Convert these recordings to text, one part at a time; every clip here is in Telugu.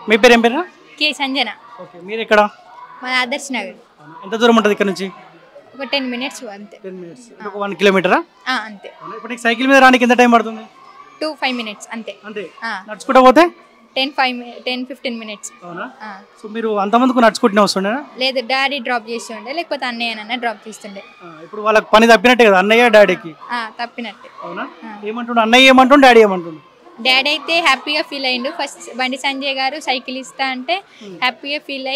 మీ పేరు ఏం పేరు? కే సంజన. ఓకే, మీరు ఎక్కడ? మన ఆదర్శ్ నగర్. ఎంత దూరం ఉంటుంది ఇక్కడ నుంచి? ఒక 10 minutes అంతే. 10 minutes. ఒక 1 kilometer. అంతే. ఇప్పుడు నీకు సైకిల్ మీద రానికి ఎంత టైం పడుతుంది? 2-5 minutes అంతే. అంతే. నడుచుకుంటూ పోతే 10-15 minutes. అవునా? సో మీరు అంతమందికి నడుచుకుంటూనే వస్తుండేనా? లేదు, డాడీ డ్రాప్ చేసి ఉండే, లేకపోతే అన్నయ్యనన్నా డ్రాప్ చేస్తుండే. ఇప్పుడు వాళ్ళకి పని తప్పినట్టే కదా అన్నయ్య డాడీకి? తప్పినట్టే. అవునా? ఏమంటుండు అన్నయ్య, ఏమంటుండు డాడీ ఏమంటుండు? డాడీ అయితే హ్యాపీగా ఫీల్ అయ్యిండు. ఫస్ట్ బండి సంజయ్ గారు సైకిల్ ఇస్తా అంటే హ్యాపీగా ఫీల్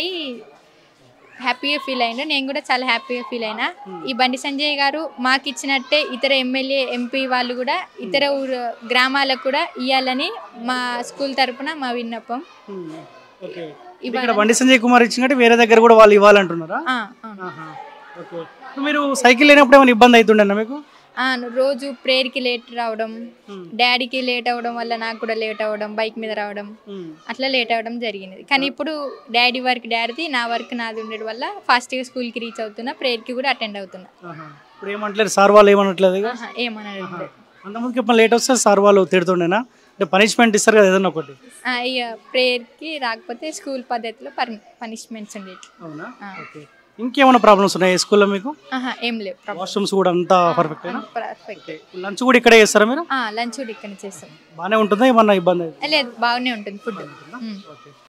అయ్యిండు. నేను కూడా చాలా హ్యాపీగా ఫీల్ అయినా. ఈ బండి సంజయ్ గారు మాకు ఇచ్చినట్టే ఇతర ఎమ్మెల్యే ఎంపీ వాళ్ళు కూడా ఇతర గ్రామాలకు కూడా ఇవ్వాలని మా స్కూల్ తరపున మా విన్నపం. బండి సంజయ్ కుమార్ ఇచ్చినట్టు వేరే దగ్గర కూడా వాళ్ళు ఇవ్వాలంటున్నారా? మీరు సైకిల్ లేనప్పుడు ఏమైనా ఇబ్బంది అవుతుండేనా మీకు? రోజు ప్రేయర్కి లేట్ రావడం, డాడీకి లేట్ అవ్వడం వల్ల నాకు కూడా లేట్ అవ్వడం, బైక్ మీద రావడం, అట్లా లేట్ అవ్వడం జరిగింది. కానీ ఇప్పుడు డాడీ వర్క్ డాడీది, నా వర్క్ నాది ఉండడం వల్ల ఫాస్ట్గా స్కూల్కి రీచ్ అవుతున్నా, ప్రేయర్కి కూడా అటెండ్ అవుతున్నా. ఇప్పుడు ఏమంటలేదు సార్ వాళ్ళు? ఏమనట్లేదు? ఏమనట్లేదు. అంతమందికి ఇప్పుడు లేట్ వస్తే సార్ వాళ్ళు తిడుతుండేనా? అంటే పనిష్మెంట్ ఇస్తారు కదా ఏదన్నా ఒకటి? ఇక ప్రేయర్కి రాకపోతే స్కూల్ పద్ధతిలో పనిష్మెంట్స్ ఉండేవి. అవునా? ఇంకేమైనా ప్రాబ్లమ్స్ ఉన్నాయి స్కూల్లో మీకు? ఏం లేవు. వాష్రూమ్స్ కూడా అంతా పర్ఫెక్ట్? పర్ఫెక్ట్. లంచ్ కూడా ఇక్కడే చేస్తారా మీరు? లంచ్ కూడా ఇక్కడ చేస్తాం. బాగానే ఉంటుందా? ఏమన్నా ఇబ్బంది? లేదు, బాగానే ఉంటుంది ఫుడ్.